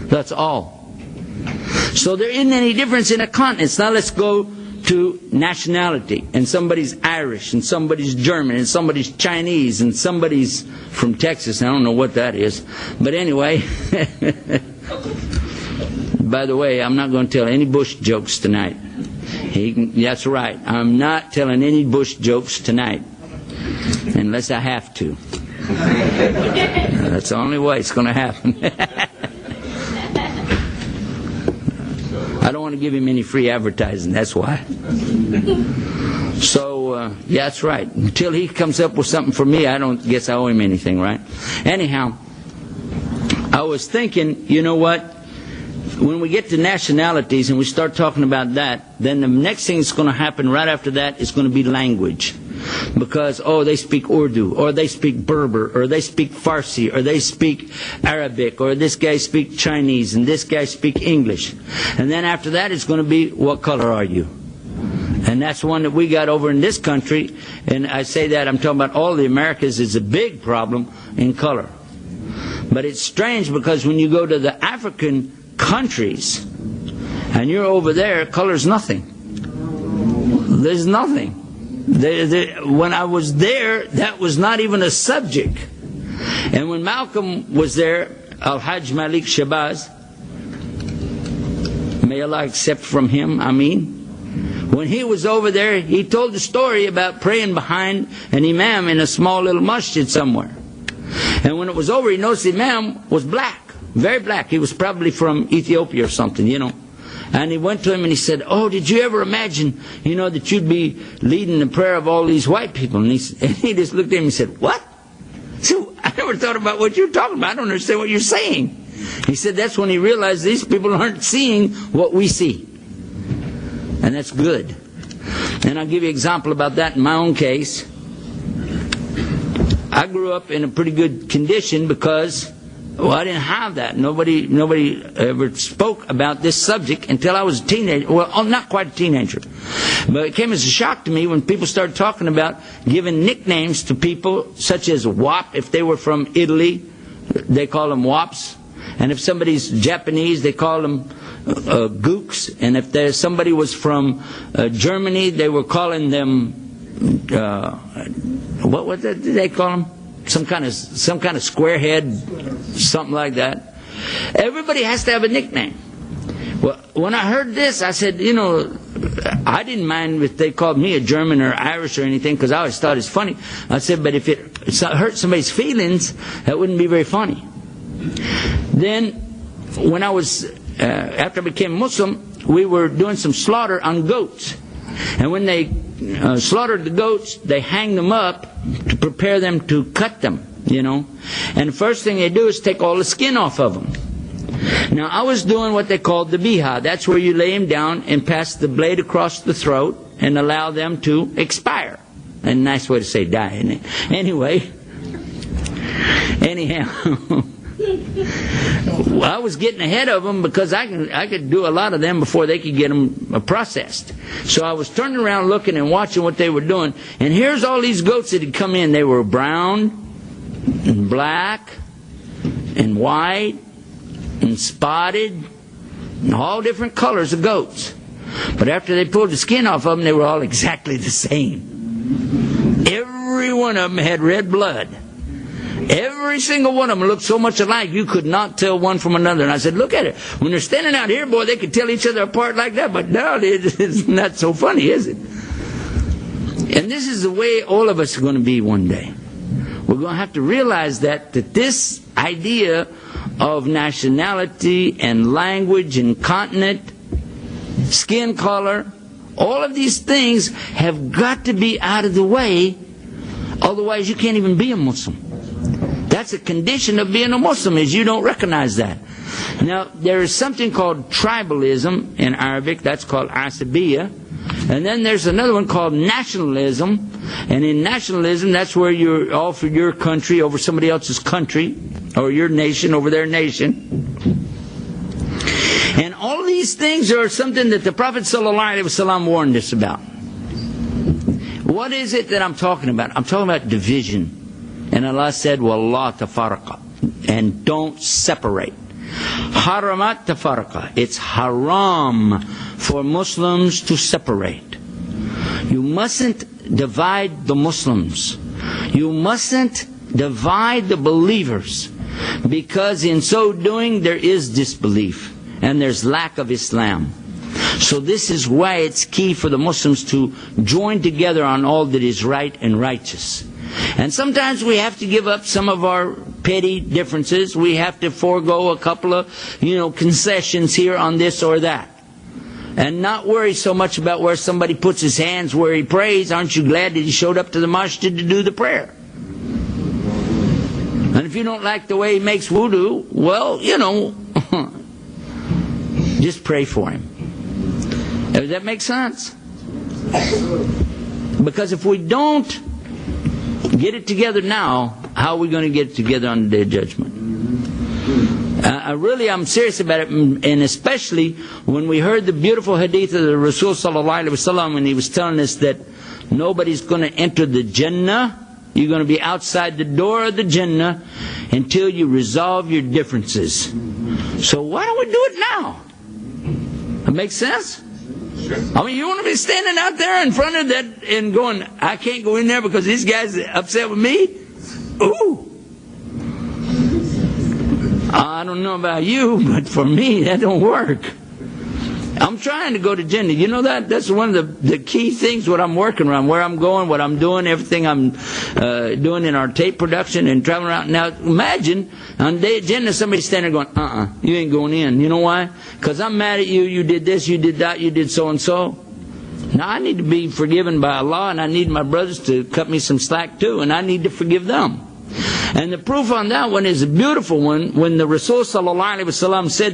That's all. So there isn't any difference in the continents. Now let's go to nationality. And somebody's Irish, and somebody's German, and somebody's Chinese, and somebody's from Texas. I don't know what that is. But anyway, by the way, I'm not going to tell any Bush jokes tonight. That's right. I'm not telling any Bush jokes tonight. Unless I have to. That's the only way it's going to happen. I don't want to give him any free advertising, that's why. So, yeah, that's right. Until he comes up with something for me, I don't guess I owe him anything, right? Anyhow, I was thinking, you know what? When we get to nationalities and we start talking about that, then the next thing that's going to happen right after that is going to be language. Because, they speak Urdu, or they speak Berber, or they speak Farsi, or they speak Arabic, or this guy speaks Chinese, and this guy speaks English. And then after that, it's going to be, what color are you? And that's one that we got over in this country. And I say that, I'm talking about all the Americas, is a big problem in color. But it's strange because when you go to the African countries, and you're over there, color's nothing. There's nothing. When I was there, that was not even a subject. And when Malcolm was there, Al-Hajj Malik Shabazz, may Allah accept from him, Ameen. When he was over there, he told the story about praying behind an imam in a small little masjid somewhere. And when it was over, he noticed the imam was black, very black. He was probably from Ethiopia or something, you know. And he went to him and he said, did you ever imagine, that you'd be leading the prayer of all these white people? And he just looked at him and said, what? So I never thought about what you're talking about. I don't understand what you're saying. He said that's when he realized these people aren't seeing what we see. And that's good. And I'll give you an example about that in my own case. I grew up in a pretty good condition because I didn't have that. Nobody ever spoke about this subject until I was a teenager. Well, not quite a teenager. But it came as a shock to me when people started talking about giving nicknames to people such as Wop. If they were from Italy, they call them Wops. And if somebody's Japanese, they call them Gooks. And if somebody was from Germany, they were calling them, what did they call them? Some kind of squarehead, something like that. Everybody has to have a nickname. Well, when I heard this, I said, I didn't mind if they called me a German or Irish or anything, because I always thought it's funny. I said, but if it hurt somebody's feelings, that wouldn't be very funny. Then, when I was, after I became Muslim, we were doing some slaughter on goats. And when they slaughtered the goats, they hang them up to prepare them to cut them, And the first thing they do is take all the skin off of them. Now, I was doing what they called the biha. That's where you lay them down and pass the blade across the throat and allow them to expire. A nice way to say die, isn't it? Anyhow, I was getting ahead of them because I could do a lot of them before they could get them processed. So I was turning around looking and watching what they were doing. And here's all these goats that had come in. They were brown and black and white and spotted and all different colors of goats. But after they pulled the skin off of them, they were all exactly the same. Every one of them had red blood. Every single one of them looked so much alike, you could not tell one from another. And I said, look at it. When they're standing out here, boy, they could tell each other apart like that. But now it's not so funny, is it? And this is the way all of us are going to be one day. We're going to have to realize that this idea of nationality and language and continent, skin color, all of these things have got to be out of the way. Otherwise, you can't even be a Muslim. That's a condition of being a Muslim, is you don't recognize that. Now, there is something called tribalism in Arabic. That's called asabiyya. And then there's another one called nationalism. And in nationalism, that's where you're all for your country over somebody else's country, or your nation over their nation. And all of these things are something that the Prophet ﷺ warned us about. What is it that I'm talking about? I'm talking about division. And Allah said, وَاللَّهُ تَفَرَّقَ, and don't separate. haramat tafarqa. It's haram for Muslims to separate. You mustn't divide the Muslims. You mustn't divide the believers, because in so doing there is disbelief and there's lack of Islam. So this is why it's key for the Muslims to join together on all that is right and righteous. And sometimes we have to give up some of our petty differences. We have to forego a couple of, concessions here on this or that. And not worry so much about where somebody puts his hands where he prays. Aren't you glad that he showed up to the masjid to do the prayer? And if you don't like the way he makes wudu, well, just pray for him. Does that make sense? Because if we don't get it together now, how are we going to get it together on the Day of Judgment? I'm serious about it, and especially when we heard the beautiful hadith of the Rasul sallallahu alaihi wasallam when he was telling us that nobody's going to enter the Jannah. You're going to be outside the door of the Jannah until you resolve your differences. So why don't we do it now? That makes sense? I mean, you want to be standing out there in front of that and going, I can't go in there because these guys are upset with me? Ooh. I don't know about you, but for me, that don't work. I'm trying to go to Jannah. You know that? That's one of the key things, what I'm working around, where I'm going, what I'm doing, everything I'm doing in our tape production and traveling around. Now, imagine on the Day of Jannah, somebody standing there going, you ain't going in. You know why? Because I'm mad at you. You did this, you did that, you did so and so. Now, I need to be forgiven by Allah, and I need my brothers to cut me some slack too, and I need to forgive them. And the proof on that one is a beautiful one when the Rasul sallallahu alaihi wasallam said that